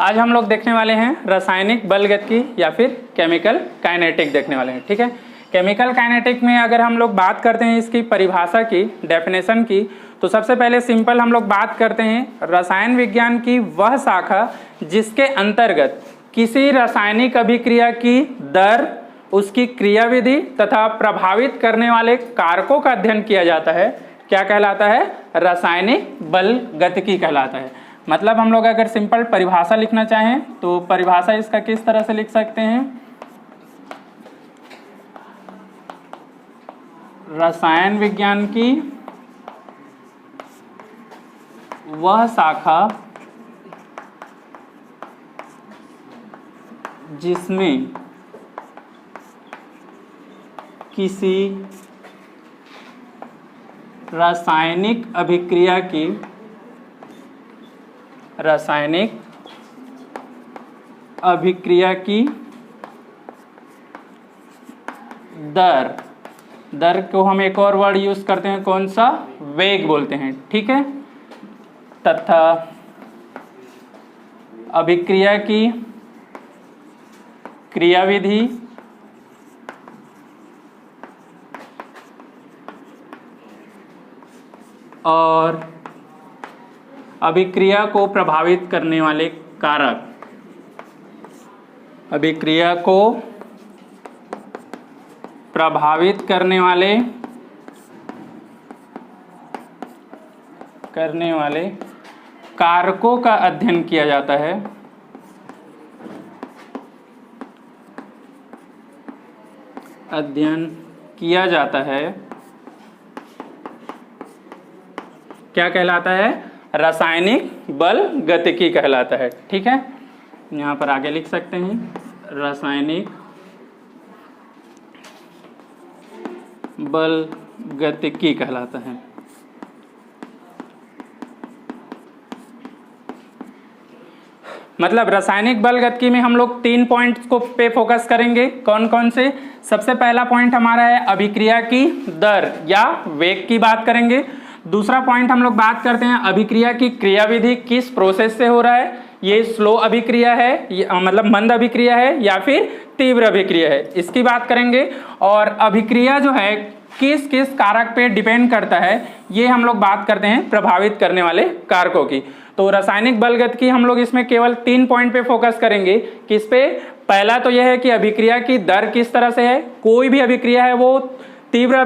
आज हम लोग देखने वाले हैं रासायनिक बलगतिकी या फिर केमिकल काइनेटिक देखने वाले हैं। ठीक है, केमिकल काइनेटिक में अगर हम लोग बात करते हैं इसकी परिभाषा की, डेफिनेशन की, तो सबसे पहले सिंपल हम लोग बात करते हैं रसायन विज्ञान की वह शाखा जिसके अंतर्गत किसी रासायनिक अभिक्रिया की दर, उसकी क्रियाविधि तथा प्रभावित करने वाले कारकों का अध्ययन किया जाता है। क्या कहलाता है? रासायनिक बलगतिकी कहलाता है। मतलब हम लोग अगर सिंपल परिभाषा लिखना चाहें तो परिभाषा इसका किस तरह से लिख सकते हैं? रसायन विज्ञान की वह शाखा जिसमें किसी रासायनिक अभिक्रिया की दर को हम एक और वर्ड यूज करते हैं, कौन सा? वेग बोलते हैं। ठीक है, तथा अभिक्रिया की क्रियाविधि और अभिक्रिया को प्रभावित करने वाले कारक, अभिक्रिया को प्रभावित करने वाले कारकों का अध्ययन किया जाता है। क्या कहलाता है? रासायनिक बलगतिकी कहलाता है। ठीक है, यहाँ पर आगे लिख सकते हैं रासायनिक बलगतिकी कहलाता है। मतलब रासायनिक बलगतिकी में हम लोग 3 पॉइंट्स को पे फोकस करेंगे। कौन कौन से? सबसे पहला पॉइंट हमारा है अभिक्रिया की दर या वेग की बात करेंगे। दूसरा पॉइंट हम लोग बात करते हैं अभिक्रिया की क्रियाविधि, किस प्रोसेस से हो रहा है, ये स्लो अभिक्रिया है, मतलब मंद अभिक्रिया है या फिर तीव्र अभिक्रिया है, इसकी बात करेंगे। और अभिक्रिया जो है किस किस कारक पे डिपेंड करता है, ये हम लोग बात करते हैं प्रभावित करने वाले कारकों की। तो रासायनिक बलगतिकी हम लोग इसमें केवल 3 पॉइंट पे फोकस करेंगे। किस पे? पहला तो यह है कि अभिक्रिया की दर किस तरह से है, कोई भी अभिक्रिया है वो तीव्र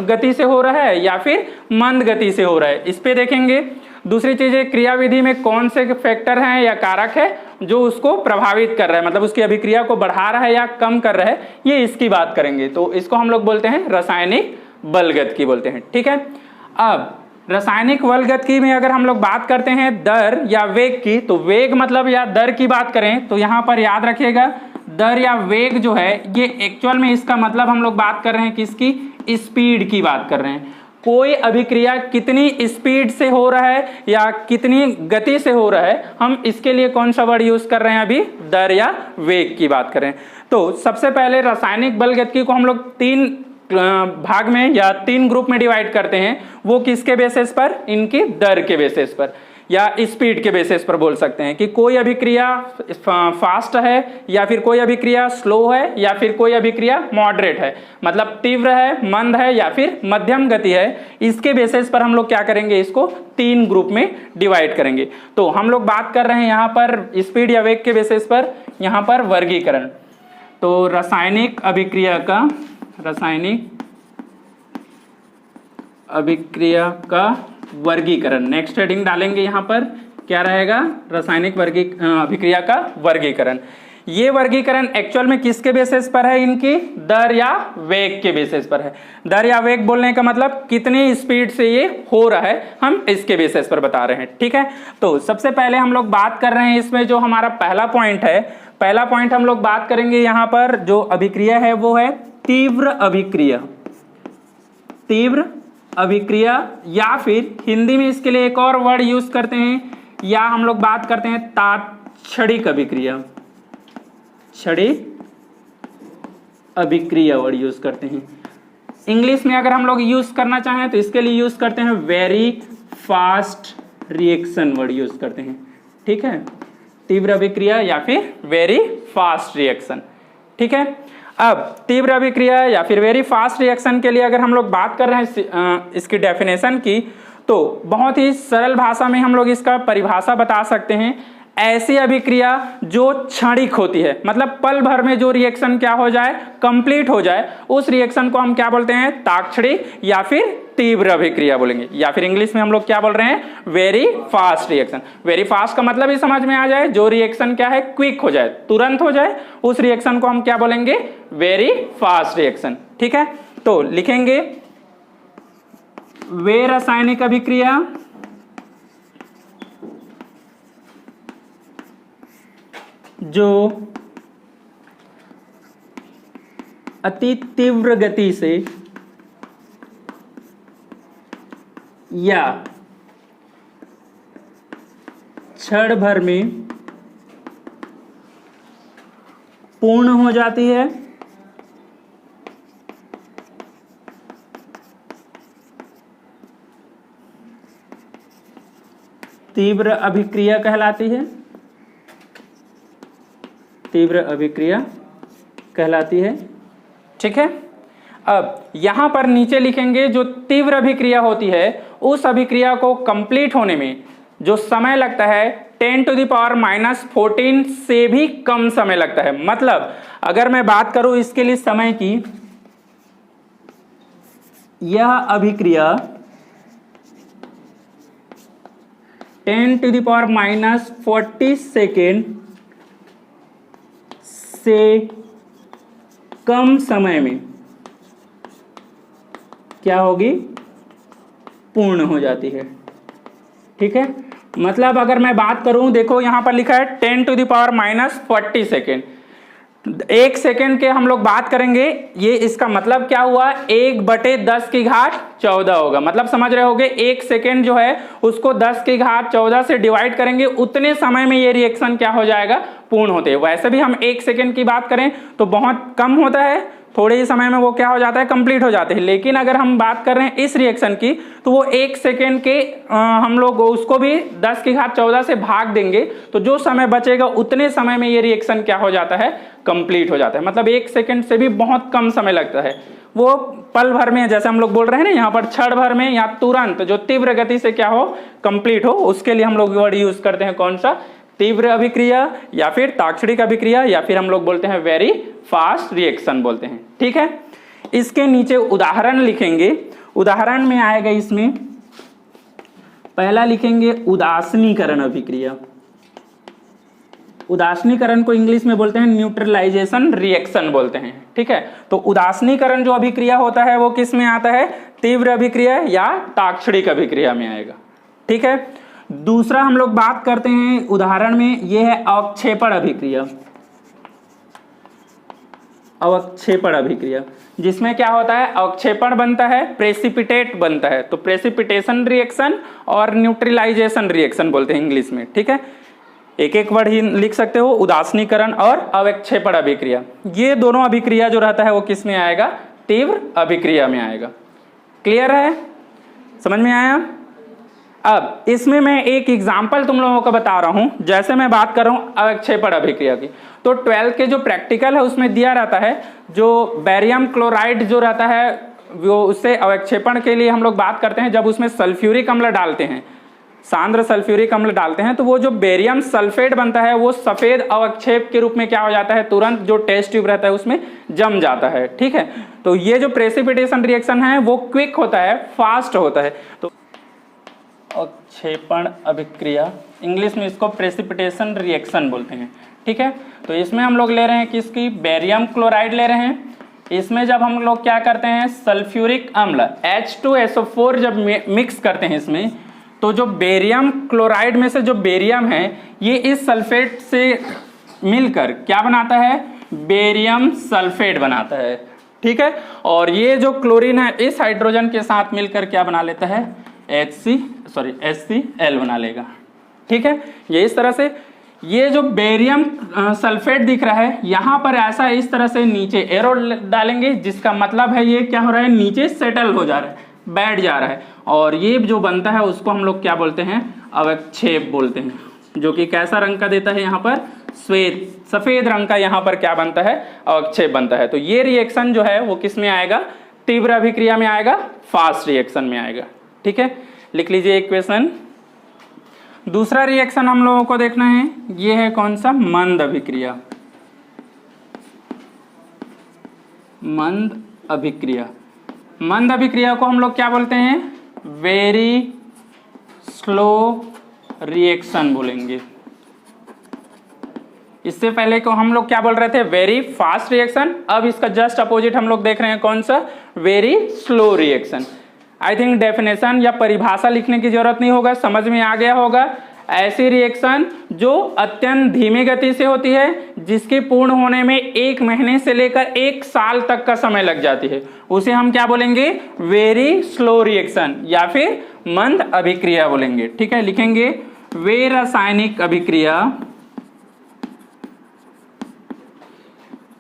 गति से हो रहा है या फिर मंद गति से हो रहा है, इस पे देखेंगे। दूसरी चीज है क्रियाविधि में कौन से फैक्टर हैं या कारक है जो उसको प्रभावित कर रहा है, मतलब उसकी अभिक्रिया को बढ़ा रहा है या कम कर रहा है, ये इसकी बात करेंगे। तो इसको हम लोग बोलते हैं रासायनिक बलगतिकी बोलते हैं। ठीक है, अब रासायनिक बलगतिकी में अगर हम लोग बात करते हैं दर या वेग की, तो वेग मतलब या दर की बात करें तो यहाँ पर याद रखिएगा दर या वेग जो है ये एक्चुअल में इसका मतलब हम लोग बात कर रहे हैं किसकी? स्पीड की बात कर रहे हैं। कोई अभिक्रिया कितनी स्पीड से हो रहा है या कितनी गति से हो रहा है, हम इसके लिए कौन सा वर्ड यूज कर रहे हैं? अभी दर या वेग की बात कर रहे हैं। तो सबसे पहले रासायनिक बलगतिकी को हम लोग 3 भाग में या 3 ग्रुप में डिवाइड करते हैं। वो किसके बेसिस पर? इनकी दर के बेसिस पर या स्पीड के बेसिस पर बोल सकते हैं कि कोई अभिक्रिया फास्ट है या फिर कोई अभिक्रिया स्लो है या फिर कोई अभिक्रिया मॉडरेट है, मतलब तीव्र है, मंद है या फिर मध्यम गति है। इसके बेसिस पर हम लोग क्या करेंगे? इसको 3 ग्रुप में डिवाइड करेंगे। तो हम लोग बात कर रहे हैं यहाँ पर स्पीड या वेग के बेसिस पर, यहाँ पर वर्गीकरण। तो रासायनिक अभिक्रिया का वर्गीकरण, नेक्स्ट हेडिंग डालेंगे यहाँ पर, क्या रहेगा? रासायनिक अभिक्रिया का वर्गीकरण। ये वर्गीकरण एक्चुअल में किसके बेसिस पर है? इनकी दर या वेग के बेसिस पर है। दर या वेग बोलने का मतलब कितनी स्पीड से ये हो रहा है, हम इसके बेसिस पर बता रहे हैं। ठीक है, तो सबसे पहले हम लोग बात कर रहे हैं इसमें जो हमारा पहला पॉइंट है, पहला पॉइंट हम लोग बात करेंगे यहाँ पर जो अभिक्रिया है वो है तीव्र अभिक्रिया या फिर हिंदी में इसके लिए एक और वर्ड यूज करते हैं, या हम लोग बात करते हैं तात्क्षणिक अभिक्रिया, अभिक्रिया वर्ड यूज करते हैं। इंग्लिश में अगर हम लोग यूज करना चाहें तो इसके लिए यूज करते हैं very fast reaction word use करते हैं। ठीक है, तीव्र अभिक्रिया या फिर वेरी फास्ट रिएक्शन। ठीक है, अब तीव्र अभिक्रिया या फिर वेरी फास्ट रिएक्शन के लिए अगर हम लोग बात कर रहे हैं इसकी डेफिनेशन की, तो बहुत ही सरल भाषा में हम लोग इसका परिभाषा बता सकते हैं। ऐसी अभिक्रिया जो क्षणिक होती है, मतलब पल भर में जो रिएक्शन क्या हो जाए, कंप्लीट हो जाए, उस रिएक्शन को हम क्या बोलते हैं, ताक्षणिक या फिर तीव्र अभिक्रिया बोलेंगे, या फिर इंग्लिश में हम लोग क्या बोल रहे हैं, very fast reaction. Very fast का मतलब ही समझ में आ जाए, जो रिएक्शन क्या है, क्विक हो जाए, तुरंत हो जाए, उस रिएक्शन को हम क्या बोलेंगे, वेरी फास्ट रिएक्शन। ठीक है, तो लिखेंगे वे रासायनिक अभिक्रिया जो अति तीव्र गति से या क्षण भर में पूर्ण हो जाती है, तीव्र अभिक्रिया कहलाती है, तीव्र अभिक्रिया कहलाती है। ठीक है, अब यहां पर नीचे लिखेंगे जो तीव्र अभिक्रिया होती है, उस अभिक्रिया को कंप्लीट होने में जो समय लगता है 10⁻⁻14 से भी कम समय लगता है। मतलब अगर मैं बात करूं इसके लिए समय की, यह अभिक्रिया 10⁻⁻40 सेकेंड से कम समय में क्या होगी, पूर्ण हो जाती है। ठीक है, मतलब अगर मैं बात करूं, देखो यहां पर लिखा है 10⁻⁻40 सेकेंड, 1 सेकेंड के हम लोग बात करेंगे, ये इसका मतलब क्या हुआ, 1/10⁻14 होगा। मतलब समझ रहे होगे, 1 सेकेंड जो है उसको 10⁻14 से डिवाइड करेंगे, उतने समय में ये रिएक्शन क्या हो जाएगा, पूर्ण होते हैं। वैसे भी हम 1 सेकेंड की बात करें तो बहुत कम होता है, थोड़े ही समय में वो क्या हो जाता है, कंप्लीट हो जाते हैं। लेकिन अगर हम बात कर रहे हैं इस रिएक्शन की, तो वो 1 सेकेंड के हम लोग उसको भी 10⁻14 से भाग देंगे, तो जो समय बचेगा उतने समय में ये रिएक्शन क्या हो जाता है, कंप्लीट हो जाता है। मतलब 1 सेकेंड से भी बहुत कम समय लगता है, वो पल भर में, जैसे हम लोग बोल रहे हैं ना यहाँ पर, क्षण भर में या तुरंत जो तीव्र गति से क्या हो, कंप्लीट हो, उसके लिए हम लोग वर्ड यूज करते हैं कौन सा, तीव्र अभिक्रिया या फिर ताक्षणिक अभिक्रिया, या फिर हम लोग बोलते हैं वेरी फास्ट रिएक्शन बोलते हैं। ठीक है, इसके नीचे उदाहरण लिखेंगे। उदाहरण में आएगा, इसमें पहला लिखेंगे उदासीनीकरण अभिक्रिया। उदासीनीकरण को इंग्लिश में बोलते हैं न्यूट्रलाइजेशन रिएक्शन बोलते हैं। ठीक है, तो उदासीनीकरण जो अभिक्रिया होता है वो किस में आता है, तीव्र अभिक्रिया या ताक्षणिक अभिक्रिया में आएगा। ठीक है, दूसरा हम लोग बात करते हैं उदाहरण में, यह है अवक्षेपण अभिक्रिया। अवक्षेपण अभिक्रिया जिसमें क्या होता है, अवक्षेपण बनता है, प्रेसिपिटेट बनता है, तो प्रेसिपिटेशन रिएक्शन और न्यूट्रलाइजेशन रिएक्शन बोलते हैं इंग्लिश में। ठीक है, एक एक वर्ड ही लिख सकते हो, उदासीनीकरण और अवक्षेपण अभिक्रिया। ये दोनों अभिक्रिया जो रहता है वो किस में आएगा, तीव्र अभिक्रिया में आएगा। क्लियर है, समझ में आया। अब इसमें मैं एक एग्जाम्पल तुम लोगों को बता रहा हूं। जैसे मैं बात कर रहा हूं अवक्षेपण अभिक्रिया की, तो 12th के जो प्रैक्टिकल है उसमें दिया रहता है, जो बेरियम क्लोराइड जो रहता है वो, उससे अवक्षेपण के लिए हम लोग बात करते हैं। जब उसमें सल्फ्यूरिक अम्ल डालते हैं, सांद्र सल्फ्यूरिक अम्ल डालते हैं, तो वो जो बेरियम सल्फेट बनता है वो सफेद अवक्षेप के रूप में क्या हो जाता है, तुरंत जो टेस्ट ट्यूब रहता है उसमें जम जाता है। ठीक है, तो ये जो प्रेसिपिटेशन रिएक्शन है वो क्विक होता है, फास्ट होता है। तो अवक्षेपण अभिक्रिया, इंग्लिश में इसको प्रेसिपिटेशन रिएक्शन बोलते हैं। ठीक है, तो इसमें हम लोग ले रहे हैं किसकी, बेरियम क्लोराइड ले रहे हैं। इसमें जब हम लोग क्या करते हैं, सल्फ्यूरिक अम्ल H2SO4 जब मिक्स करते हैं इसमें, तो जो बेरियम क्लोराइड में से जो बेरियम है ये इस सल्फेट से मिलकर क्या बनाता है, बेरियम सल्फेट बनाता है। ठीक है, और ये जो क्लोरीन है इस हाइड्रोजन के साथ मिलकर क्या बना लेता है, HCl बना लेगा। ठीक है, ये इस तरह से, ये जो बेरियम सल्फेट दिख रहा है यहाँ पर ऐसा इस तरह से नीचे एरो डालेंगे, जिसका मतलब है ये क्या हो रहा है, नीचे सेटल हो जा रहा है, बैठ जा रहा है, और ये जो बनता है उसको हम लोग क्या बोलते हैं, अवक्षेप बोलते हैं। जो कि कैसा रंग का देता है यहाँ पर, श्वेत सफेद रंग का यहाँ पर क्या बनता है, अवक्षेप बनता है। तो ये रिएक्शन जो है वो किस में आएगा, तीव्र अभिक्रिया में आएगा, फास्ट रिएक्शन में आएगा। ठीक है, लिख लीजिए इक्वेशन। दूसरा रिएक्शन हम लोगों को देखना है, ये है कौन सा, मंद अभिक्रिया। मंद अभिक्रिया, मंद अभिक्रिया को हम लोग क्या बोलते हैं, वेरी स्लो रिएक्शन बोलेंगे। इससे पहले को हम लोग क्या बोल रहे थे, वेरी फास्ट रिएक्शन। अब इसका जस्ट अपोजिट हम लोग देख रहे हैं कौन सा, very slow reaction. I think definition या परिभाषा लिखने की जरूरत नहीं होगा, समझ में आ गया होगा। ऐसी रिएक्शन जो अत्यंत धीमी गति से होती है, जिसके पूर्ण होने में 1 महीने से लेकर 1 साल तक का समय लग जाती है, उसे हम क्या बोलेंगे, वेरी स्लो रिएक्शन या फिर मंद अभिक्रिया बोलेंगे। ठीक है, लिखेंगे वे रासायनिक अभिक्रिया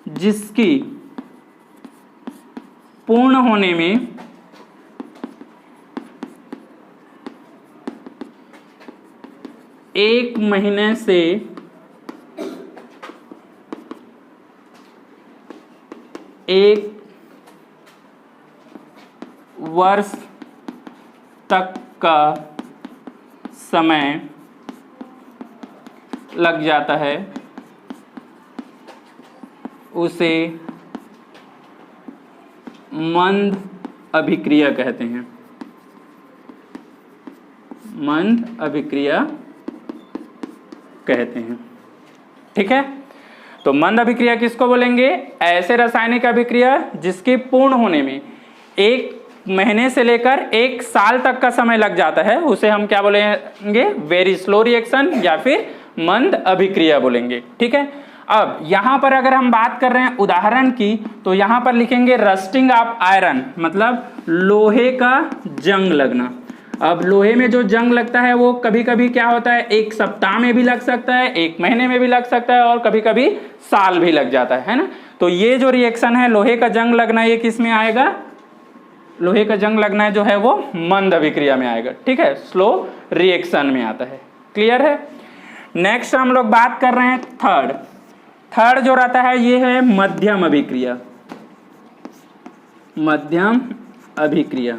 जिसकी पूर्ण होने में 1 महीने से 1 वर्ष तक का समय लग जाता है, उसे मंद अभिक्रिया कहते हैं। मंद अभिक्रिया कहते हैं। ठीक है, तो मंद अभिक्रिया किसको बोलेंगे, ऐसे रासायनिक अभिक्रिया जिसके पूर्ण होने में 1 महीने से लेकर 1 साल तक का समय लग जाता है, उसे हम क्या बोलेंगे, वेरी स्लो रिएक्शन या फिर मंद अभिक्रिया बोलेंगे। ठीक है, अब यहां पर अगर हम बात कर रहे हैं उदाहरण की, तो यहां पर लिखेंगे रस्टिंग ऑफ आयरन, मतलब लोहे का जंग लगना। अब लोहे में जो जंग लगता है वो कभी कभी क्या होता है, 1 सप्ताह में भी लग सकता है, 1 महीने में भी लग सकता है, और कभी कभी साल भी लग जाता है ना। तो ये जो रिएक्शन है लोहे का जंग लगना, ये किस में आएगा, लोहे का जंग लगना जो है वो मंद अभिक्रिया में आएगा। ठीक है, स्लो रिएक्शन में आता है। क्लियर है। नेक्स्ट हम लोग बात कर रहे हैं थर्ड जो रहता है ये है मध्यम अभिक्रिया। मध्यम अभिक्रिया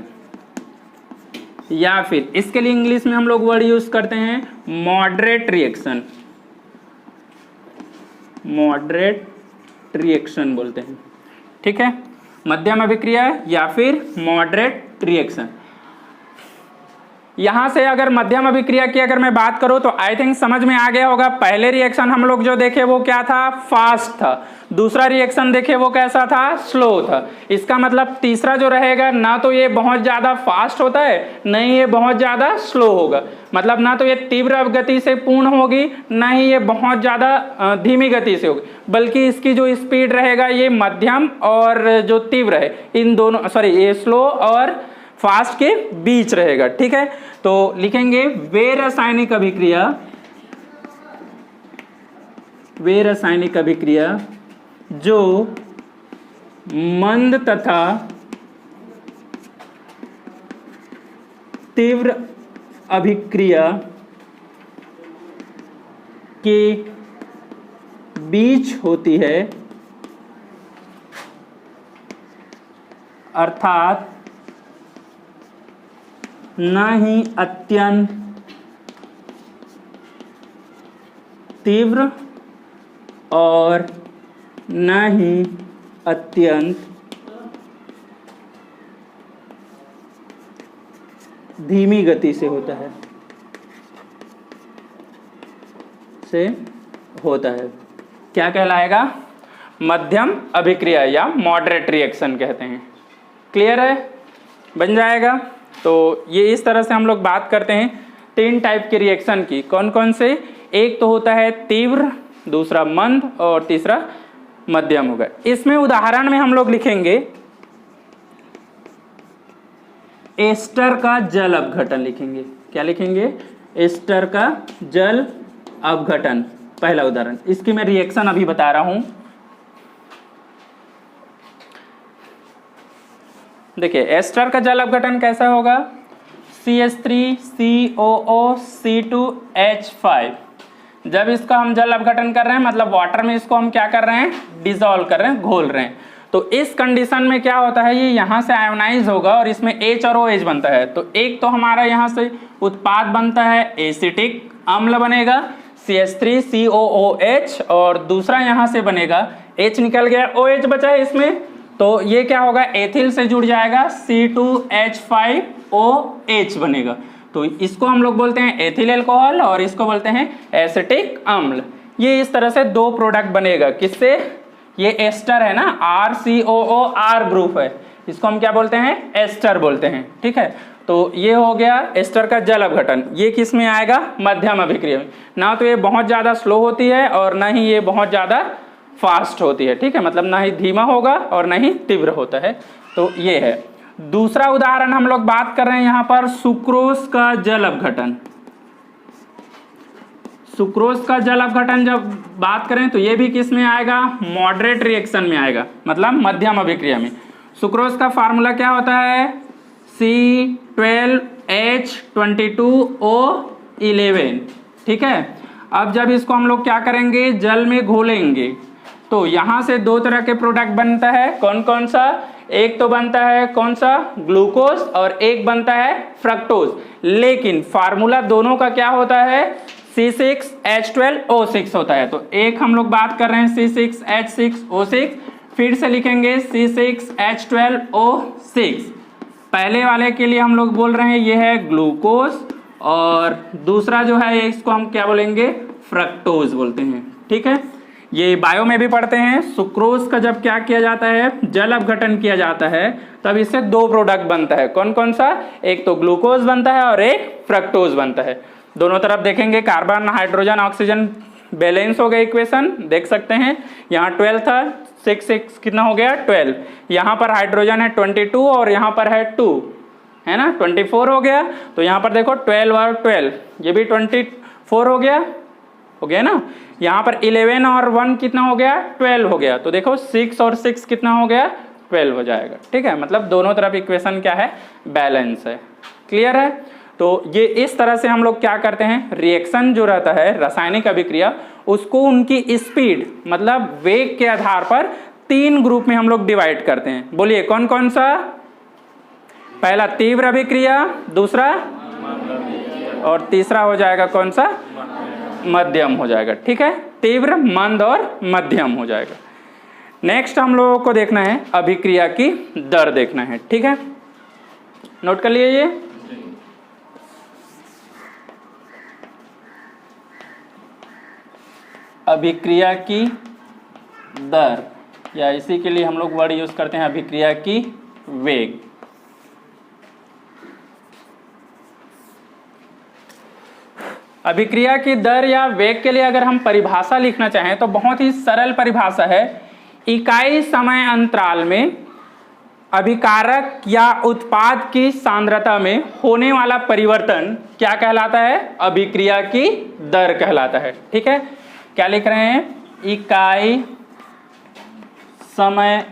या फिर इसके लिए इंग्लिश में हम लोग वर्ड यूज करते हैं मॉडरेट रिएक्शन। मॉडरेट रिएक्शन बोलते हैं। ठीक है, मध्यम अभिक्रिया या फिर मॉडरेट रिएक्शन। यहां से अगर मध्यम अभिक्रिया की अगर मैं बात करूं तो आई थिंक समझ में आ गया होगा। पहले रिएक्शन हम लोग जो देखे वो क्या था, फास्ट था। दूसरा रिएक्शन देखे वो कैसा था, स्लो था। इसका मतलब तीसरा जो रहेगा ना तो ये बहुत ज्यादा फास्ट होता है, न ही ये बहुत ज्यादा स्लो होगा। मतलब ना तो ये तीव्र गति से पूर्ण होगी, ना ही ये बहुत ज्यादा धीमी गति से होगी, बल्कि इसकी जो स्पीड रहेगा ये मध्यम और जो तीव्र है इन दोनों, सॉरी ये स्लो और फास्ट के बीच रहेगा। ठीक है, तो लिखेंगे वे रासायनिक अभिक्रिया, वे रासायनिक अभिक्रिया जो मंद तथा तीव्र अभिक्रिया के बीच होती है, अर्थात न ही अत्यंत तीव्र और न ही अत्यंत धीमी गति से होता है, क्या कहलाएगा, मध्यम अभिक्रिया या मॉडरेट रिएक्शन कहते हैं। क्लियर है, बन जाएगा। तो ये इस तरह से हम लोग बात करते हैं 3 टाइप के रिएक्शन की। कौन कौन से, एक तो होता है तीव्र, दूसरा मंद और तीसरा मध्यम होगा। इसमें उदाहरण में हम लोग लिखेंगे एस्टर का जल अपघटन लिखेंगे। क्या लिखेंगे, एस्टर का जल अपघटन, पहला उदाहरण। इसकी मैं रिएक्शन अभी बता रहा हूं। देखिए एस्टर का जल अपघटन कैसा होगा, CH3COO C2H5 जब इसका हम जल अपघटन कर रहे हैं मतलब वाटर में इसको हम क्या कर रहे हैं, डिसॉल्व कर रहे हैं, घोल रहे हैं। तो इस कंडीशन में क्या होता है, ये यहाँ से आयोनाइज होगा और इसमें H और OH बनता है। तो एक तो हमारा यहाँ से उत्पाद बनता है एसिटिक अम्ल बनेगा CH3COOH, और दूसरा यहाँ से बनेगा H निकल गया, OH बचा है इसमें, तो ये क्या होगा, एथिल से जुड़ जाएगा C2H5OH बनेगा। तो इसको हम लोग बोलते हैं एथिल अल्कोहल और इसको बोलते हैं एसिटिक अम्ल। ये इस तरह से दो प्रोडक्ट बनेगा, किससे, ये एस्टर है ना, RCOOR ग्रुप है, इसको हम क्या बोलते हैं, एस्टर बोलते हैं। ठीक है, तो ये हो गया एस्टर का जल अपघटन। ये किस में आएगा, मध्यम अभिक्रिया में। ना तो ये बहुत ज़्यादा स्लो होती है और ना ही ये बहुत ज़्यादा फास्ट होती है। ठीक है, मतलब ना ही धीमा होगा और ना ही तीव्र होता है। तो ये है दूसरा उदाहरण हम लोग बात कर रहे हैं यहाँ पर सुक्रोज का जल अपघटन। सुक्रोज का जल अपघटन जब बात करें तो ये भी किस में आएगा, मॉडरेट रिएक्शन में आएगा, मतलब मध्यम अभिक्रिया में। सुक्रोज का फार्मूला क्या होता है, C12H22O11। ठीक है, अब जब इसको हम लोग क्या करेंगे, जल में घोलेंगे तो यहाँ से दो तरह के प्रोडक्ट बनता है। कौन कौन सा, एक तो बनता है कौन सा, ग्लूकोज, और एक बनता है फ्रक्टोज। लेकिन फार्मूला दोनों का क्या होता है, C6H12O6 होता है। तो एक हम लोग बात कर रहे हैं C6H6O6, फिर से लिखेंगे C6H12O6। पहले वाले के लिए हम लोग बोल रहे हैं ये है ग्लूकोज, और दूसरा जो है इसको हम क्या बोलेंगे, फ्रक्टोज बोलते हैं। ठीक है, ये बायो में भी पढ़ते हैं। सुक्रोज का जब क्या किया जाता है, जल अपघटन किया जाता है, तब इससे दो प्रोडक्ट बनता है। कौन कौन सा, एक तो ग्लूकोज बनता है और एक फ्रक्टोज बनता है। दोनों तरफ देखेंगे कार्बन हाइड्रोजन ऑक्सीजन बैलेंस हो गया, इक्वेशन देख सकते हैं। यहाँ 12 था, 6 कितना हो गया, 12। यहाँ पर हाइड्रोजन है 22 और यहाँ पर है 2, है ना, 24 हो गया। तो यहाँ पर देखो 12 और 12, ये भी 24 हो गया ना। यहाँ पर 11 और 1 कितना हो गया, 12 हो गया। तो देखो 6 और 6 कितना हो गया, 12 हो जाएगा। ठीक है, मतलब दोनों तरफ इक्वेशन क्या है, बैलेंस है। क्लियर है। तो ये इस तरह से हम लोग क्या करते हैं, रिएक्शन जो रहता है रासायनिक अभिक्रिया, उसको उनकी स्पीड मतलब वेग के आधार पर 3 ग्रुप में हम लोग डिवाइड करते हैं। बोलिए कौन कौन सा, पहला तीव्र अभिक्रिया, दूसरा और तीसरा हो जाएगा कौन सा, मध्यम हो जाएगा। ठीक है, तीव्र, मंद और मध्यम हो जाएगा। नेक्स्ट हम लोगों को देखना है अभिक्रिया की दर देखना है। ठीक है, नोट कर लिए ये। अभिक्रिया की दर, या इसी के लिए हम लोग वर्ड यूज करते हैं अभिक्रिया की वेग। अभिक्रिया की दर या वेग के लिए अगर हम परिभाषा लिखना चाहें तो बहुत ही सरल परिभाषा है। इकाई समय अंतराल में अभिकारक या उत्पाद की सांद्रता में होने वाला परिवर्तन क्या कहलाता है, अभिक्रिया की दर कहलाता है। ठीक है, क्या लिख रहे हैं, इकाई समय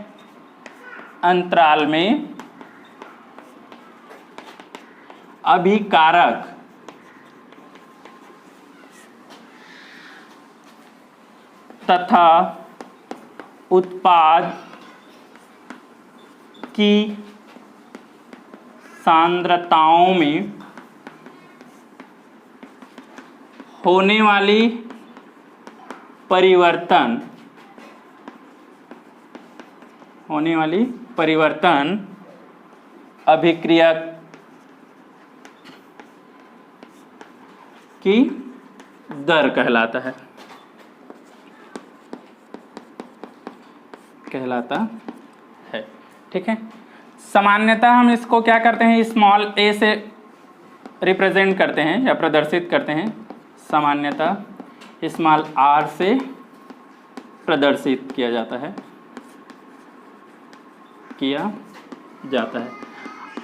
अंतराल में अभिकारक तथा उत्पाद की सांद्रताओं में होने वाली परिवर्तन अभिक्रिया की दर कहलाता है। ठीक है, सामान्यतः हम इसको क्या करते हैं, स्मॉल a से रिप्रेजेंट करते हैं या प्रदर्शित करते हैं। सामान्यतः स्मॉल r से प्रदर्शित किया जाता है।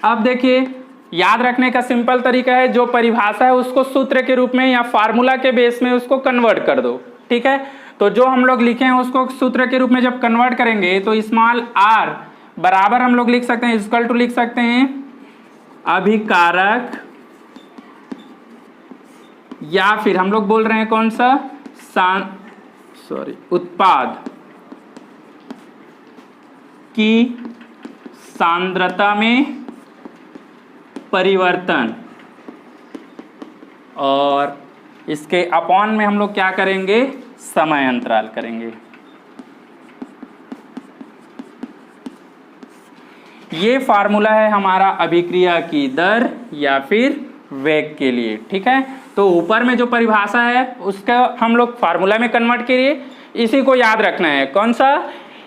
अब देखिए, याद रखने का सिंपल तरीका है, जो परिभाषा है उसको सूत्र के रूप में या फार्मूला के बेस में उसको कन्वर्ट कर दो। ठीक है, तो जो हम लोग लिखे हैं उसको सूत्र के रूप में जब कन्वर्ट करेंगे तो स्मॉल r बराबर हम लोग लिख सकते हैं, इक्वल टू लिख सकते हैं अभिकारक, या फिर हम लोग बोल रहे हैं कौन सा, उत्पाद की सांद्रता में परिवर्तन, और इसके अपॉन में हम लोग क्या करेंगे, समय अंतराल करेंगे। ये फार्मूला है हमारा अभिक्रिया की दर या फिर वेग के लिए, ठीक है। तो ऊपर में जो परिभाषा है उसका हम लोग फार्मूला में कन्वर्ट करिए, इसी को याद रखना है। कौन सा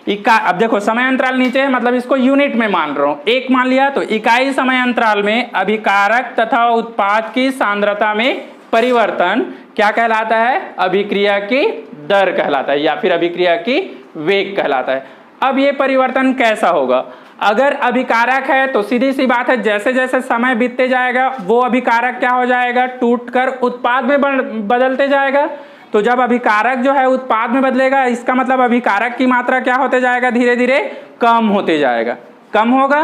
अब देखो समय अंतराल नीचे है, मतलब इसको यूनिट में मान रहा हूं, एक मान लिया, तो इकाई समय अंतराल में अभिकारक तथा उत्पाद की सांद्रता में परिवर्तन क्या कहलाता है, अभिक्रिया की दर कहलाता है या फिर अभिक्रिया की वेग कहलाता है। अब ये परिवर्तन कैसा होगा, अगर अभिकारक है तो सीधी सी बात है, जैसे जैसे समय बीतते जाएगा वो अभिकारक क्या हो जाएगा, टूटकर उत्पाद में बदलते जाएगा। तो जब अभिकारक जो है उत्पाद में बदलेगा, इसका मतलब अभिकारक की मात्रा क्या होते जाएगा, धीरे धीरे कम होते जाएगा, कम होगा।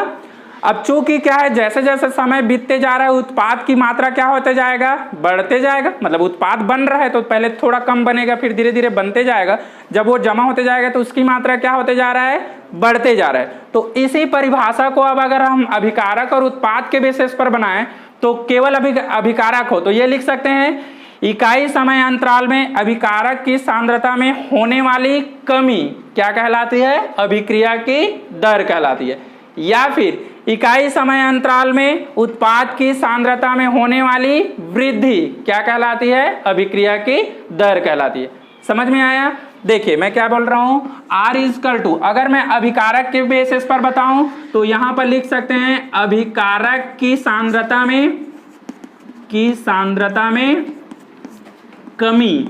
अब चूंकि क्या है, जैसे जैसे समय बीतते जा रहा है उत्पाद की मात्रा क्या होते जाएगा, बढ़ते जाएगा। मतलब उत्पाद बन रहा है तो पहले थोड़ा कम बनेगा, फिर धीरे धीरे बनते जाएगा, जब वो जमा होते जाएगा तो उसकी मात्रा क्या होते जा रहा है, बढ़ते जा रहा है। तो इसी परिभाषा को अब अगर हम अभिकारक और उत्पाद के बेसिस पर बनाएं तो केवल अभिकारक हो तो ये लिख सकते हैं, इकाई समय अंतराल में अभिकारक की सांद्रता में होने वाली कमी क्या कहलाती है, अभिक्रिया की दर कहलाती है। या फिर इकाई समय अंतराल में उत्पाद की सांद्रता में होने वाली वृद्धि क्या कहलाती है, अभिक्रिया की दर कहलाती है। समझ में आया। देखिए मैं क्या बोल रहा हूं, R इक्वल टू, अगर मैं अभिकारक के बेसिस पर बताऊं तो यहां पर लिख सकते हैं अभिकारक की सांद्रता में कमी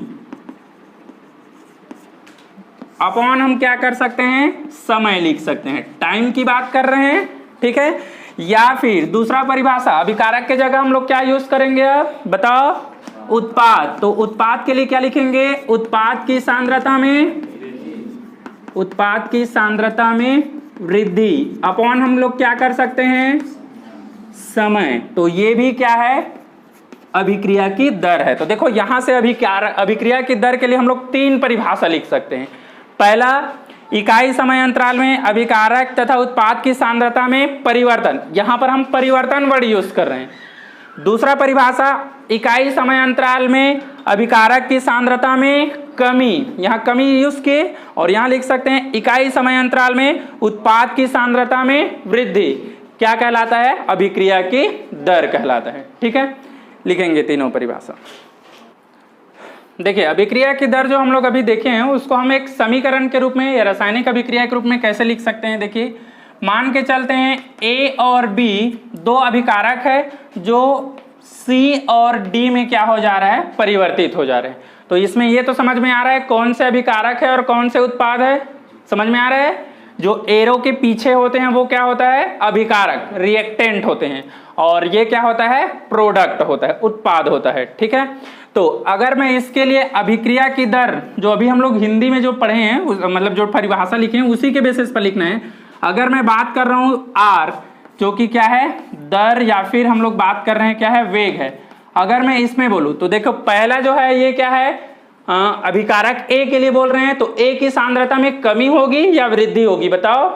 अपॉन हम क्या कर सकते हैं, समय लिख सकते हैं, टाइम की बात कर रहे हैं, ठीक है। या फिर दूसरा परिभाषा, अभिकारक के जगह हम लोग क्या यूज करेंगे, अब बताओ, उत्पाद। तो उत्पाद के लिए क्या लिखेंगे, उत्पाद की सांद्रता में वृद्धि अपॉन हम लोग क्या कर सकते हैं, समय। तो ये भी क्या है, अभिक्रिया की दर है। तो देखो यहां से अभिक्रिया की दर के लिए हम लोग तीन परिभाषा लिख सकते हैं। पहला, इकाई समय अंतराल में अभिकारक तथा उत्पाद की सांद्रता में परिवर्तन, यहां पर हम परिवर्तन वर्ड यूज कर रहे हैं। दूसरा परिभाषा, इकाई समय अंतराल में अभिकारक की सांद्रता में कमी, यहां कमी यूज किए, और यहां लिख सकते हैं इकाई समय अंतराल में उत्पाद की सांद्रता में वृद्धि क्या कहलाता है, अभिक्रिया की दर कहलाता है, ठीक है। लिखेंगे तीनों परिभाषा। देखिए अभिक्रिया की दर जो हम लोग अभी देखे हैं उसको हम एक समीकरण के रूप में या रासायनिक अभिक्रिया के रूप में कैसे लिख सकते हैं। देखिए मान के चलते हैं A और B दो अभिकारक है जो C और D में क्या हो जा रहा है, परिवर्तित हो जा रहे हैं। तो इसमें ये तो समझ में आ रहा है कौन से अभिकारक है और कौन से उत्पाद है, समझ में आ रहा है। जो एरो के पीछे होते हैं वो क्या होता है, अभिकारक, रिएक्टेंट होते हैं, और ये क्या होता है, प्रोडक्ट होता है, उत्पाद होता है, ठीक है। तो अगर मैं इसके लिए अभिक्रिया की दर जो अभी हम लोग हिंदी में जो पढ़े हैं मतलब जो परिभाषा लिखे हैं उसी के बेसिस पर लिखना है। अगर मैं बात कर रहा हूं R जो कि क्या है, दर, या फिर हम लोग बात कर रहे हैं क्या है, वेग है। अगर मैं इसमें बोलूं तो देखो पहला जो है ये क्या है, अभिकारक A के लिए बोल रहे हैं, तो A की सांद्रता में कमी होगी या वृद्धि होगी, बताओ,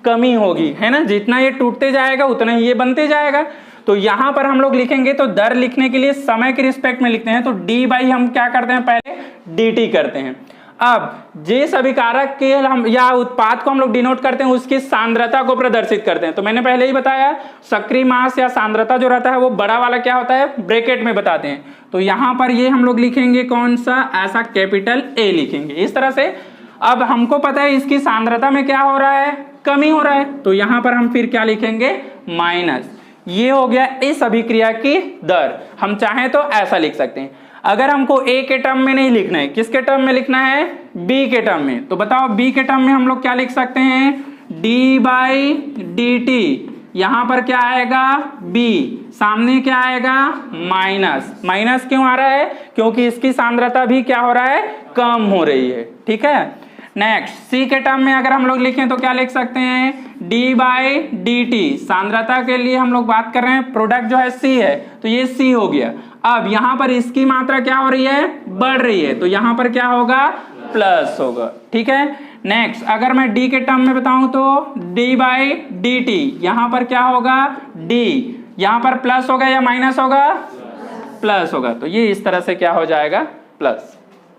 कमी होगी, है ना। जितना ये टूटते जाएगा उतना ही ये बनते जाएगा। तो यहां पर हम लोग लिखेंगे तो दर लिखने के लिए समय के रिस्पेक्ट में लिखते हैं, तो D बाई हम क्या करते हैं, पहले dt करते हैं। अब जिस अभिकारक के हम या उत्पाद को हम लोग डिनोट करते हैं उसकी सांद्रता को प्रदर्शित करते हैं। तो मैंने पहले ही बताया सक्रिय मास या सांद्रता जो रहता है वो बड़ा वाला क्या होता है, ब्रैकेट में बताते हैं। तो यहां पर ये हम लोग लिखेंगे कौन सा, ऐसा कैपिटल A लिखेंगे इस तरह से। अब हमको पता है इसकी सांद्रता में क्या हो रहा है, कमी हो रहा है, तो यहां पर हम फिर क्या लिखेंगे, माइनस। ये हो गया इस अभिक्रिया की दर। हम चाहें तो ऐसा लिख सकते हैं। अगर हमको A के टर्म में नहीं लिखना है, किसके टर्म में लिखना है, B के टर्म में, तो बताओ B के टर्म में हम लोग क्या लिख सकते हैं, d बाई dt। यहां पर क्या आएगा, B, सामने क्या आएगा, माइनस। माइनस क्यों आ रहा है, क्योंकि इसकी सांद्रता भी क्या हो रहा है, कम हो रही है, ठीक है। नेक्स्ट C के टर्म में अगर हम लोग लिखें तो क्या लिख सकते हैं, d बाई dt। सांद्रता के लिए हम लोग बात कर रहे हैं, प्रोडक्ट जो है C है, तो ये C हो गया। अब यहां पर इसकी मात्रा क्या हो रही है, बढ़ रही है, तो यहां पर क्या होगा, प्लस होगा। ठीक है, नेक्स्ट अगर मैं d के टर्म में बताऊं तो d/dt, यहां पर क्या होगा, d, यहां पर प्लस होगा या माइनस होगा, प्लस होगा, तो ये इस तरह से क्या हो जाएगा, प्लस।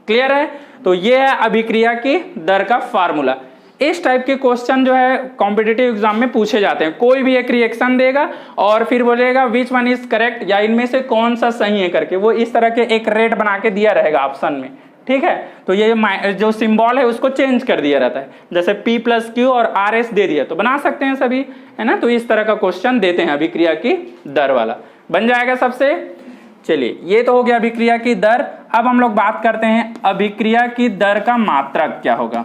क्लियर है? तो ये है अभिक्रिया की दर का फार्मूला। इस टाइप के क्वेश्चन जो है कॉम्पिटिटिव एग्जाम में पूछे जाते हैं। कोई भी एक रिएक्शन देगा और फिर बोलेगा विच वन इज करेक्ट, या इनमें से कौन सा सही है करके, वो इस तरह के एक रेट बना के दिया रहेगा ऑप्शन में। ठीक है, तो ये जो सिंबल है उसको चेंज कर दिया रहता है, जैसे P+Q और RS दे दिया, तो बना सकते हैं सभी, है ना। तो इस तरह का क्वेश्चन देते हैं अभिक्रिया की दर वाला, बन जाएगा सबसे। चलिए, ये तो हो गया अभिक्रिया की दर। अब हम लोग बात करते हैं अभिक्रिया की दर का मात्रक क्या होगा।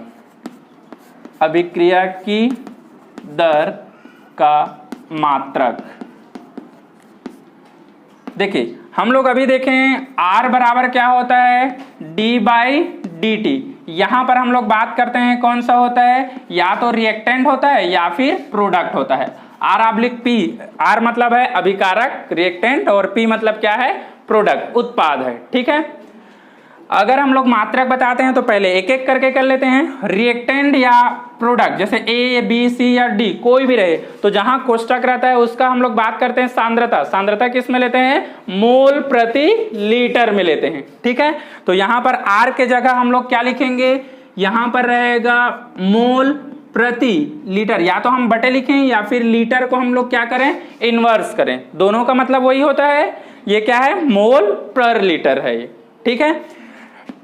अभिक्रिया की दर का मात्रक, देखिए हम लोग अभी देखें R बराबर क्या होता है, d/dt। यहां पर हम लोग बात करते हैं कौन सा होता है, या तो रिएक्टेंट होता है या फिर प्रोडक्ट होता है। R/P, R मतलब है अभिकारक, रिएक्टेंट, और P मतलब क्या है, प्रोडक्ट, उत्पाद है। ठीक है, अगर हम लोग मात्रक बताते हैं तो पहले एक एक करके कर लेते हैं। रिएक्टेंट या प्रोडक्ट, जैसे A, B, C या D कोई भी रहे, तो जहां कोष्टक रहता है उसका हम लोग बात करते हैं सांद्रता। सांद्रता किस में लेते हैं, मोल प्रति लीटर में लेते हैं। ठीक है, तो यहां पर R के जगह हम लोग क्या लिखेंगे, यहां पर रहेगा मोल प्रति लीटर, या तो हम बटे लिखें या फिर लीटर को हम लोग क्या करें, इनवर्स करें, दोनों का मतलब वही होता है। ये क्या है, मोल पर लीटर है ये। ठीक है,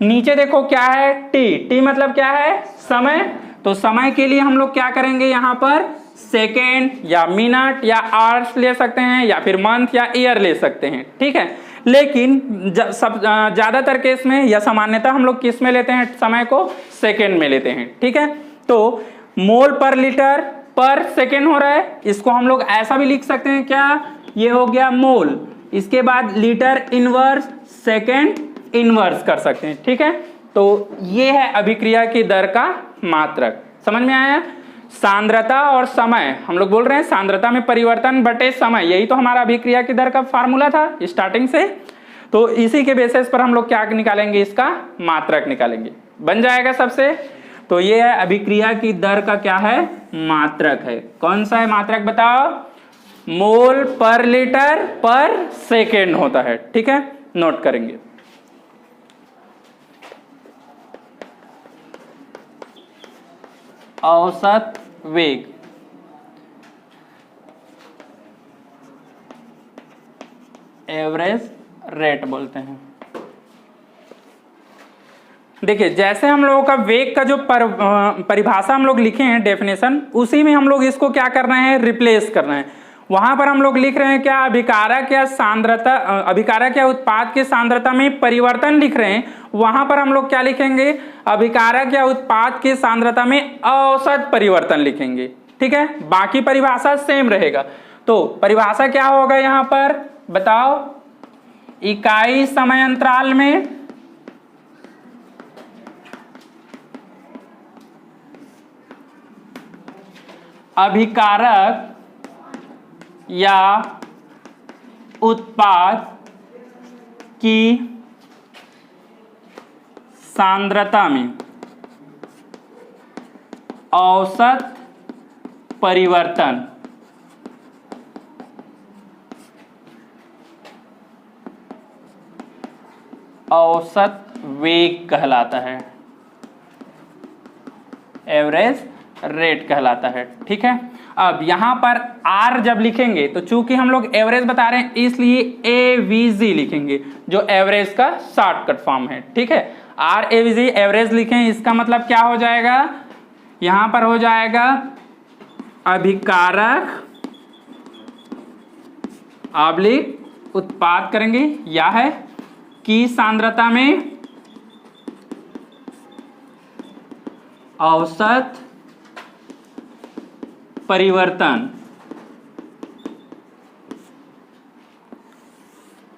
नीचे देखो क्या है, टी मतलब क्या है, समय। तो समय के लिए हम लोग क्या करेंगे, यहाँ पर सेकेंड या मिनट या आवर्स ले सकते हैं, या फिर मंथ या ईयर ले सकते हैं। ठीक है, लेकिन ज्यादातर केस में या सामान्यतः हम लोग किस में लेते हैं, समय को सेकेंड में लेते हैं। ठीक है, तो मोल पर लीटर पर सेकेंड हो रहा है, इसको हम लोग ऐसा भी लिख सकते हैं, क्या, ये हो गया मोल, इसके बाद लीटर इनवर्स, सेकेंड इनवर्स कर सकते हैं। ठीक है, तो ये है अभिक्रिया की दर का मात्रक। समझ में आया? सांद्रता और समय, हम लोग बोल रहे हैं सांद्रता में परिवर्तन बटे समय, यही तो हमारा अभिक्रिया की दर का फार्मूला था स्टार्टिंग से। तो इसी के बेसिस पर हम लोग क्या निकालेंगे, इसका मात्रक निकालेंगे, बन जाएगा सबसे। तो ये है अभिक्रिया की दर का क्या है, मात्रक है। कौन सा है मात्रक बताओ, मोल पर लीटर पर सेकेंड होता है। ठीक है, नोट करेंगे। औसत वेग, एवरेज रेट बोलते हैं। देखिए, जैसे हम लोगों का वेग का जो परिभाषा हम लोग लिखे हैं, डेफिनेशन, उसी में हम लोग इसको क्या कर रहे हैं, रिप्लेस कर रहे हैं। वहां पर हम लोग लिख रहे हैं क्या, अभिकारक या सांद्रता, अभिकारक या उत्पाद की सांद्रता में परिवर्तन लिख रहे हैं, वहां पर हम लोग क्या लिखेंगे, अभिकारक या उत्पाद की सांद्रता में औसत परिवर्तन लिखेंगे। ठीक है, बाकी परिभाषा सेम रहेगा। तो परिभाषा क्या होगा यहां पर बताओ, इकाई समय अंतराल में अभिकारक या उत्पाद की सांद्रता में औसत परिवर्तन औसत वेग कहलाता है, एवरेज रेट कहलाता है। ठीक है, अब यहां पर R जब लिखेंगे तो चूंकि हम लोग एवरेज बता रहे हैं इसलिए AVG लिखेंगे, जो एवरेज का शॉर्टकट फॉर्म है। ठीक है, RAVG एवरेज लिखें, इसका मतलब क्या हो जाएगा, यहां पर हो जाएगा अभिकारक ऑब्लिक उत्पाद करेंगे, या है की सांद्रता में औसत परिवर्तन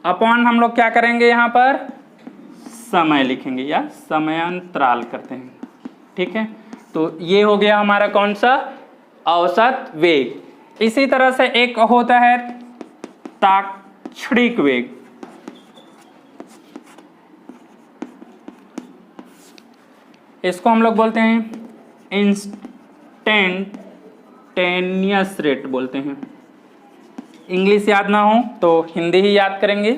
अपॉन हम लोग क्या करेंगे, यहां पर समय लिखेंगे या समयांतराल करते हैं। ठीक है, तो ये हो गया हमारा कौन सा, औसत वेग। इसी तरह से एक होता है ताक्षणिक वेग, इसको हम लोग बोलते हैं इंस्टेंटेनियस रेट बोलते हैं। इंग्लिश याद ना हो तो हिंदी ही याद करेंगे।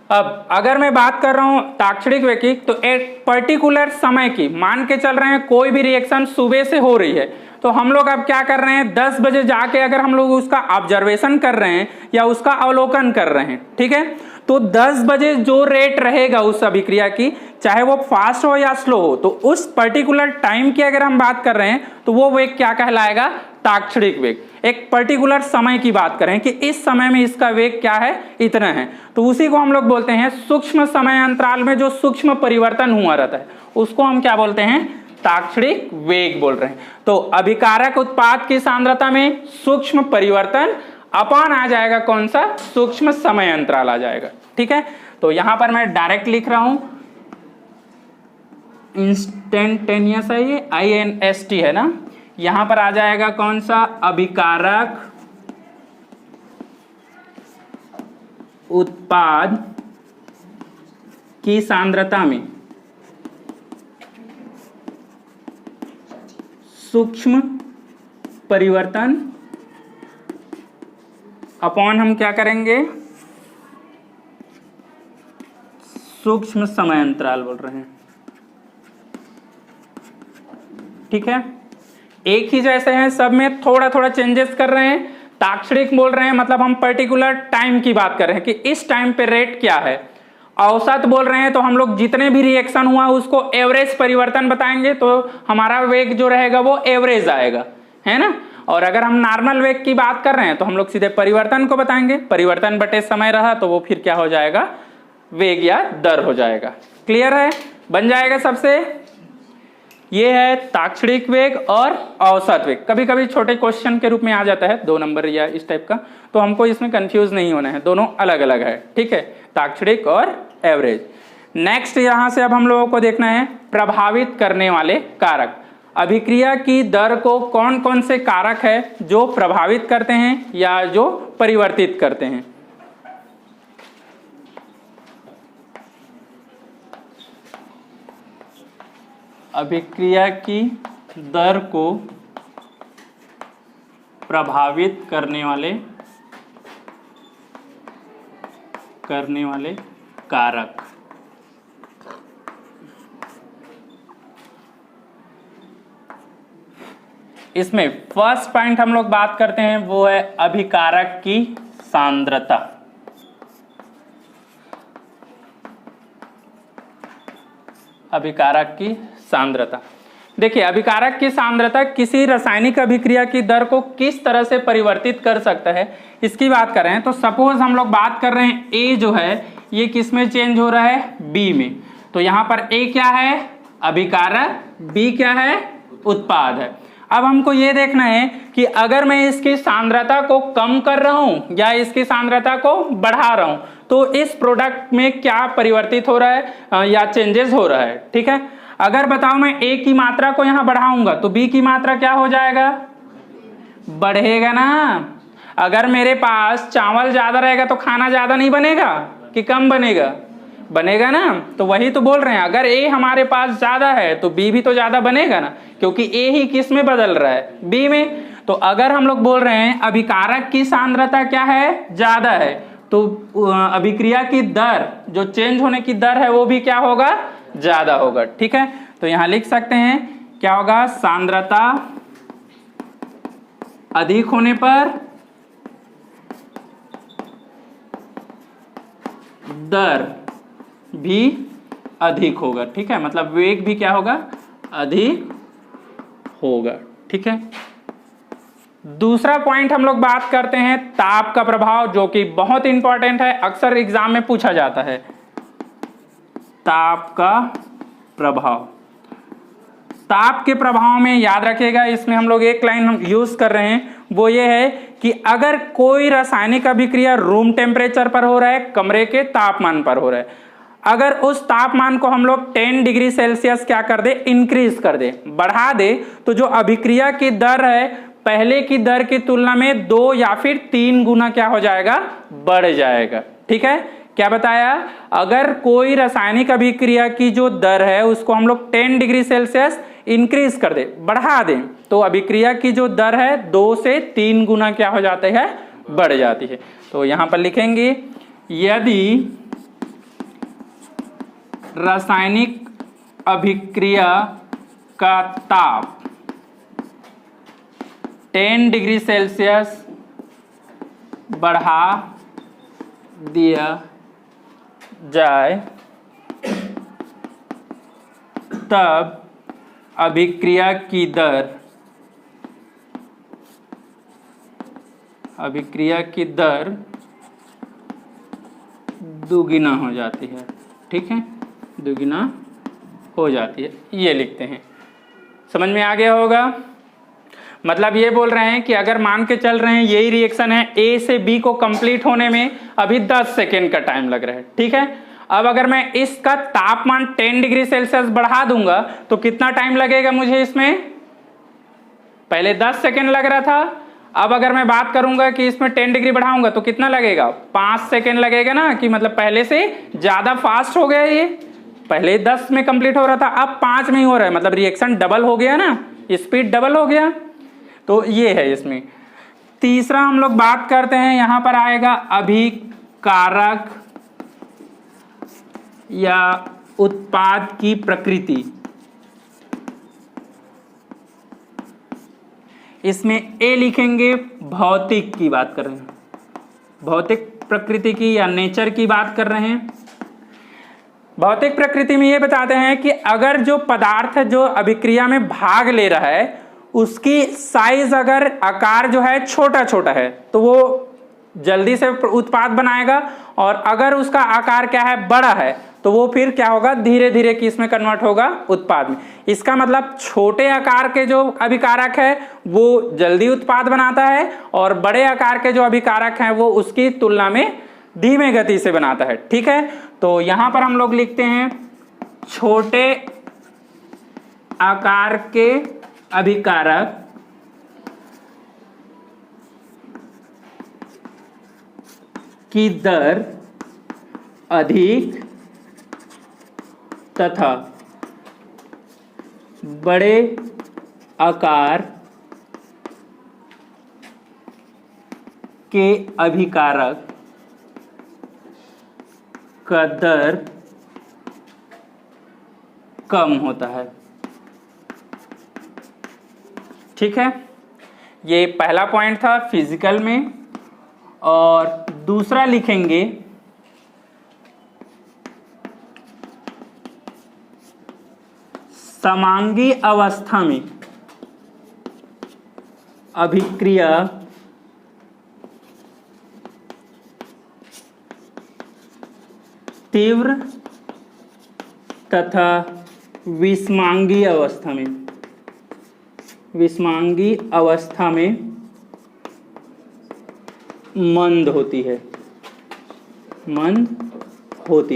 अब अगर मैं बात कर रहा हूं ताक्षणिक वेग की, तो एक पर्टिकुलर समय की, मान के चल रहे हैं कोई भी रिएक्शन सुबह से हो रही है, तो हम लोग अब क्या कर रहे हैं, 10 बजे जाके अगर हम लोग उसका ऑब्जर्वेशन कर रहे हैं या उसका अवलोकन कर रहे हैं, ठीक है, तो 10 बजे जो रेट रहेगा उस अभिक्रिया की, चाहे वो फास्ट हो या स्लो हो, तो उस पर्टिकुलर टाइम की अगर हम बात कर रहे हैं तो वो वेग क्या कहलाएगा, ताक्षणिक वेग। एक पर्टिकुलर समय की बात करें कि इस समय में इसका वेग क्या है, इतना है, तो उसी को हम लोग बोलते हैं सूक्ष्म समय अंतराल में जो सूक्ष्म परिवर्तन हुआ रहता है उसको हम क्या बोलते हैं, ताक्षणिक वेग बोल रहे हैं। तो अभिकारक उत्पाद की सांद्रता में सूक्ष्म परिवर्तन अपान आ जाएगा कौन सा, सूक्ष्म समय अंतराल आ जाएगा। ठीक है, तो यहां पर मैं डायरेक्ट लिख रहा हूं इंस्टेंटेनियस है, ये INST है ना, यहां पर आ जाएगा कौन सा, अभिकारक उत्पाद की सांद्रता में सूक्ष्म परिवर्तन अपॉन हम क्या करेंगे, सूक्ष्म समय अंतराल बोल रहे हैं। ठीक है, एक ही जैसे हैं सब में, थोड़ा थोड़ा चेंजेस कर रहे हैं। ताक्षणिक बोल रहे हैं मतलब हम पर्टिकुलर टाइम की बात कर रहे हैं कि इस टाइम पे रेट क्या है। औसत बोल रहे हैं तो हम लोग जितने भी रिएक्शन हुआ उसको एवरेज परिवर्तन बताएंगे, तो हमारा वेग जो रहेगा वो एवरेज आएगा, है ना। और अगर हम नॉर्मल वेग की बात कर रहे हैं तो हम लोग सीधे परिवर्तन को बताएंगे, परिवर्तन बटे समय रहा तो वो फिर क्या हो जाएगा, वेग या दर हो जाएगा। क्लियर है, बन जाएगा सबसे। ये है ताक्षणिक वेग और औसत वेग। कभी कभी छोटे क्वेश्चन के रूप में आ जाता है 2 नंबर या इस टाइप का, तो हमको इसमें कंफ्यूज नहीं होना है, दोनों अलग अलग है। ठीक है, ताक्षणिक और एवरेज। नेक्स्ट यहां से अब हम लोगों को देखना है प्रभावित करने वाले कारक। अभिक्रिया की दर को कौन कौन से कारक है जो प्रभावित करते हैं या जो परिवर्तित करते हैं। अभिक्रिया की दर को प्रभावित करने वाले कारक। इसमें फर्स्ट पॉइंट हम लोग बात करते हैं वो है अभिकारक की सांद्रता। अभिकारक की सांद्रता, देखिए अभिकारक की सांद्रता किसी रासायनिक अभिक्रिया की दर को किस तरह से परिवर्तित कर सकता है इसकी बात कर रहे हैं। तो सपोज हम लोग बात कर रहे हैं A जो है ये किस में चेंज हो रहा है, B में। तो यहां पर A क्या है, अभिकारक, B क्या है, उत्पाद है। अब हमको ये देखना है कि अगर मैं इसकी सांद्रता को कम कर रहा हूं या इसकी सांद्रता को बढ़ा रहा हूं तो इस प्रोडक्ट में क्या परिवर्तित हो रहा है या चेंजेस हो रहा है। ठीक है, अगर बताओ मैं A की मात्रा को यहां बढ़ाऊंगा तो B की मात्रा क्या हो जाएगा, बढ़ेगा ना। अगर मेरे पास चावल ज्यादा रहेगा तो खाना ज्यादा नहीं बनेगा कि कम बनेगा, बनेगा ना। तो वही तो बोल रहे हैं, अगर A हमारे पास ज्यादा है तो B भी तो ज्यादा बनेगा ना, क्योंकि A ही किस में बदल रहा है, B में। तो अगर हम लोग बोल रहे हैं अभिकारक की सांद्रता क्या है, ज्यादा है, तो अभिक्रिया की दर जो चेंज होने की दर है वो भी क्या होगा, ज्यादा होगा। ठीक है, तो यहां लिख सकते हैं क्या होगा, सांद्रता अधिक होने पर दर भी अधिक होगा। ठीक है, मतलब वेग भी क्या होगा, अधिक होगा। ठीक है, दूसरा पॉइंट हम लोग बात करते हैं ताप का प्रभाव, जो कि बहुत इंपॉर्टेंट है, अक्सर एग्जाम में पूछा जाता है। ताप का प्रभाव, ताप के प्रभाव में याद रखिएगा, इसमें हम लोग एक लाइन हम यूज कर रहे हैं, वो ये है कि अगर कोई रासायनिक अभिक्रिया रूम टेम्परेचर पर हो रहा है, कमरे के तापमान पर हो रहा है, अगर उस तापमान को हम लोग 10 डिग्री सेल्सियस क्या कर दे, इंक्रीज कर दे, बढ़ा दे, तो जो अभिक्रिया की दर है पहले की दर की तुलना में 2 या फिर 3 गुना क्या हो जाएगा, बढ़ जाएगा। ठीक है, क्या बताया, अगर कोई रासायनिक अभिक्रिया की जो दर है उसको हम लोग 10 डिग्री सेल्सियस इंक्रीज कर दे, बढ़ा दें, तो अभिक्रिया की जो दर है 2 से 3 गुना क्या हो जाती है, बढ़ जाती है। तो यहां पर लिखेंगे यदि रासायनिक अभिक्रिया का ताप 10 डिग्री सेल्सियस बढ़ा दिया जाए तब अभिक्रिया की दर दुगुना हो जाती है। ठीक है, दुगुना हो जाती है, ये लिखते हैं। समझ में आ गया होगा। मतलब ये बोल रहे हैं कि अगर मान के चल रहे हैं यही रिएक्शन है, ए से बी को कंप्लीट होने में अभी 10 सेकेंड का टाइम लग रहा है। ठीक है, अब अगर मैं इसका तापमान 10 डिग्री सेल्सियस बढ़ा दूंगा तो कितना टाइम लगेगा मुझे इसमें, पहले 10 सेकेंड लग रहा था, अब अगर मैं बात करूंगा कि इसमें 10 डिग्री बढ़ाऊंगा तो कितना लगेगा, 5 सेकेंड लगेगा ना, कि मतलब पहले से ज्यादा फास्ट हो गया, ये पहले 10 में कंप्लीट हो रहा था अब 5 में ही हो रहा है, मतलब रिएक्शन डबल हो गया ना, स्पीड डबल हो गया। तो ये है इसमें। तीसरा हम लोग बात करते हैं, यहां पर आएगा अभिकारक या उत्पाद की प्रकृति। इसमें ए लिखेंगे, भौतिक की बात कर रहे हैं, भौतिक प्रकृति की या नेचर की बात कर रहे हैं। भौतिक प्रकृति में ये बताते हैं कि अगर जो पदार्थ जो अभिक्रिया में भाग ले रहा है उसकी साइज, अगर आकार जो है छोटा छोटा है तो वो जल्दी से उत्पाद बनाएगा, और अगर उसका आकार क्या है, बड़ा है, तो वो फिर क्या होगा, धीरे धीरे किस में कन्वर्ट होगा, उत्पाद में। इसका मतलब छोटे आकार के जो अभिकारक है वो जल्दी उत्पाद बनाता है, और बड़े आकार के जो अभिकारक हैं वो उसकी तुलना में धीमे गति से बनाता है। ठीक है, तो यहां पर हम लोग लिखते हैं छोटे आकार के अभिकारक की दर अधिक तथा बड़े आकार के अभिकारक का दर कम होता है। ठीक है, ये पहला पॉइंट था फिजिकल में। और दूसरा लिखेंगे समांगी अवस्था में अभिक्रिया तीव्र तथा विषमांगी अवस्था में मंद होती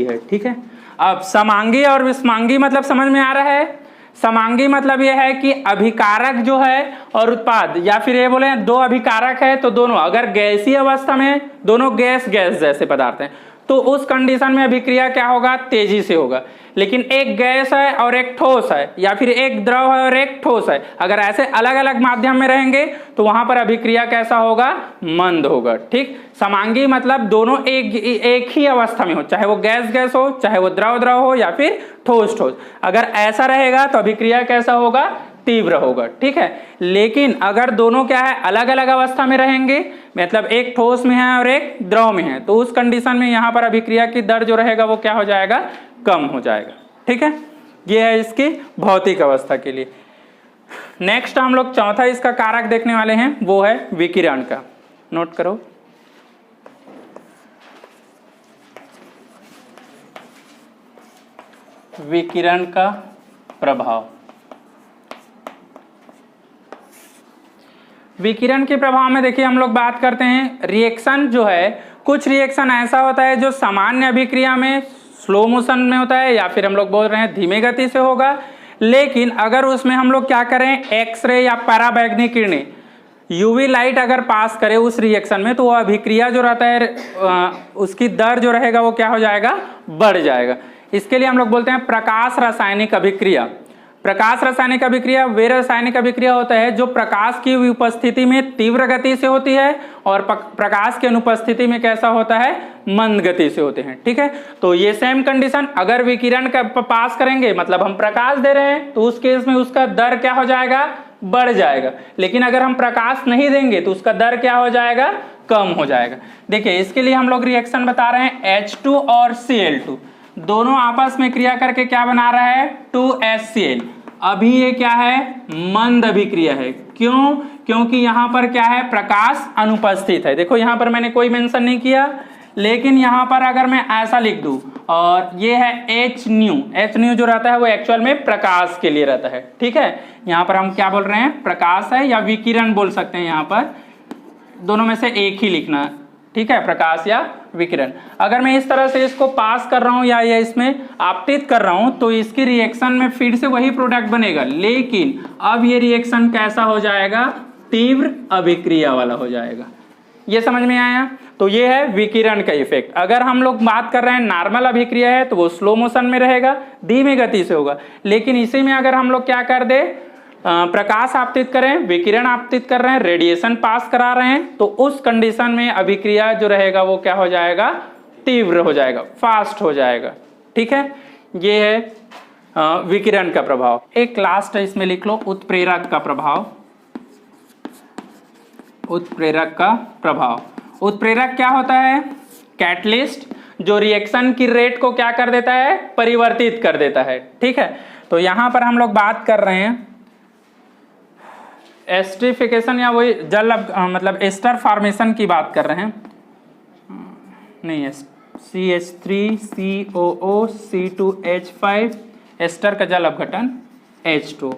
है। ठीक है, अब समांगी और विषमांगी मतलब समझ में आ रहा है। समांगी मतलब यह है कि अभिकारक जो है और उत्पाद, या फिर ये बोले दो अभिकारक है तो दोनों अगर गैसीय अवस्था में, दोनों गैस जैसे पदार्थ हैं, तो उस कंडीशन में अभिक्रिया क्या होगा, तेजी से होगा। लेकिन एक गैस है और एक ठोस है, या फिर एक द्रव है और एक ठोस है, अगर ऐसे अलग अलग माध्यम में रहेंगे तो वहां पर अभिक्रिया कैसा होगा, मंद होगा। ठीक, समांगी मतलब दोनों एक ही अवस्था में हो, चाहे वो गैस हो, चाहे वो द्रव हो, या फिर ठोस। अगर ऐसा रहेगा तो अभिक्रिया कैसा होगा, तीव्र होगा। ठीक है, लेकिन अगर दोनों क्या है, अलग अलग अवस्था में रहेंगे, मतलब एक ठोस में है और एक द्रव में है, तो उस कंडीशन में यहां पर अभिक्रिया की दर जो रहेगा वो क्या हो जाएगा, कम हो जाएगा। ठीक है, ये है इसकी भौतिक अवस्था के लिए। नेक्स्ट हम लोग चौथा इसका कारक देखने वाले हैं, वो है विकिरण का। नोट करो, विकिरण का प्रभाव। विकिरण के प्रभाव में देखिए हम लोग बात करते हैं, रिएक्शन जो है, कुछ रिएक्शन ऐसा होता है जो सामान्य अभिक्रिया में स्लो मोशन में होता है, या फिर हम लोग बोल रहे हैं धीमे गति से होगा। लेकिन अगर उसमें हम लोग क्या करें, एक्सरे या पराबैंगनी किरणें यूवी लाइट अगर पास करे उस रिएक्शन में तो वो अभिक्रिया जो रहता है उसकी दर जो रहेगा वो क्या हो जाएगा, बढ़ जाएगा। इसके लिए हम लोग बोलते हैं प्रकाश रासायनिक अभिक्रिया। प्रकाश रासायनिक अभिक्रिया वे रासायनिक अभिक्रिया होता है जो प्रकाश की उपस्थिति में तीव्र गति से होती है और प्रकाश की अनुपस्थिति में कैसा होता है, मंद गति से होते हैं। ठीक है, तो ये सेम कंडीशन अगर विकिरण का पास करेंगे मतलब हम प्रकाश दे रहे हैं तो उस केस में उसका दर क्या हो जाएगा, बढ़ जाएगा। लेकिन अगर हम प्रकाश नहीं देंगे तो उसका दर क्या हो जाएगा, कम हो जाएगा। देखिए इसके लिए हम लोग रिएक्शन बता रहे हैं H2 और Cl2 दोनों आपस में क्रिया करके क्या बना रहा है, 2HCl। अभी ये क्या है, मंद अभिक्रिया है। क्यों, क्योंकि यहां पर क्या है, प्रकाश अनुपस्थित है। देखो यहां पर मैंने कोई मेंशन नहीं किया, लेकिन यहां पर अगर मैं ऐसा लिख दूं और ये है H न्यू जो रहता है वो एक्चुअल में प्रकाश के लिए रहता है। ठीक है, यहां पर हम क्या बोल रहे हैं, प्रकाश है या विकिरण बोल सकते हैं, यहां पर दोनों में से एक ही लिखना। ठीक है, प्रकाश या विकिरण। अगर मैं इस तरह से इसको पास कर रहा हूं या इसमें आपतित कर रहा हूं तो इसकी रिएक्शन में फिर से वही प्रोडक्ट बनेगा, लेकिन अब ये रिएक्शन कैसा हो जाएगा, तीव्र अभिक्रिया वाला हो जाएगा। ये समझ में आया? तो ये है विकिरण का इफेक्ट। अगर हम लोग बात कर रहे हैं नॉर्मल अभिक्रिया है तो वो स्लो मोशन में रहेगा, धीमी गति से होगा। लेकिन इसी में अगर हम लोग क्या कर दे, प्रकाश आपतित करें, विकिरण आपतित कर रहे हैं, रेडिएशन पास करा रहे हैं, तो उस कंडीशन में अभिक्रिया जो रहेगा वो क्या हो जाएगा, तीव्र हो जाएगा, फास्ट हो जाएगा। ठीक है, ये है विकिरण का प्रभाव। एक लास्ट है, इसमें लिख लो उत्प्रेरक का प्रभाव। उत्प्रेरक का प्रभाव, उत्प्रेरक क्या होता है, कैटलिस्ट जो रिएक्शन की रेट को क्या कर देता है, परिवर्तित कर देता है। ठीक है, तो यहां पर हम लोग बात कर रहे हैं एस्टरिफिकेशन या वही जल मतलब एस्टर फॉर्मेशन की बात कर रहे हैं, नहीं CH3COO C2H5 एस्टर का जल अपघटन H2।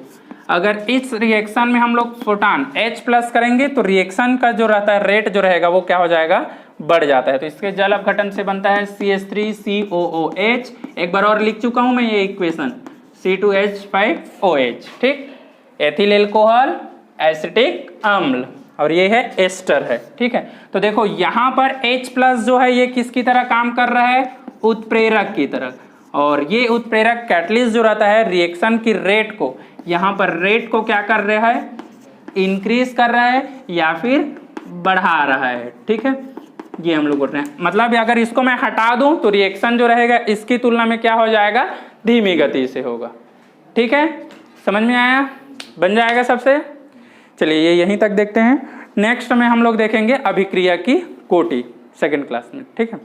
अगर इस रिएक्शन में हम लोग फोटान H प्लस करेंगे तो रिएक्शन का जो रहता है रेट जो रहेगा वो क्या हो जाएगा, बढ़ जाता है। तो इसके जल अपघटन से बनता है CH3COOH। एक बार और लिख चुका हूं मैं ये इक्वेशन, C2H5OH। ठीक, एथिल एल्कोहल एसिटिक अम्ल और ये है एस्टर है। ठीक है, तो देखो यहां पर H प्लस जो है ये किसकी तरह काम कर रहा है, उत्प्रेरक की तरह। और ये उत्प्रेरक कैटलिस्ट जो रहता है रिएक्शन की रेट को, यहां पर रेट को क्या कर रहा है, इंक्रीज कर रहा है या फिर बढ़ा रहा है। ठीक है, ये हम लोग बोल रहे हैं। मतलब अगर इसको मैं हटा दूं तो रिएक्शन जो रहेगा इसकी तुलना में क्या हो जाएगा, धीमी गति से होगा। ठीक है, समझ में आया, बन जाएगा सबसे। चलिए ये यहीं तक देखते हैं। नेक्स्ट में हम लोग देखेंगे अभिक्रिया की कोटि सेकंड क्लास में। ठीक है।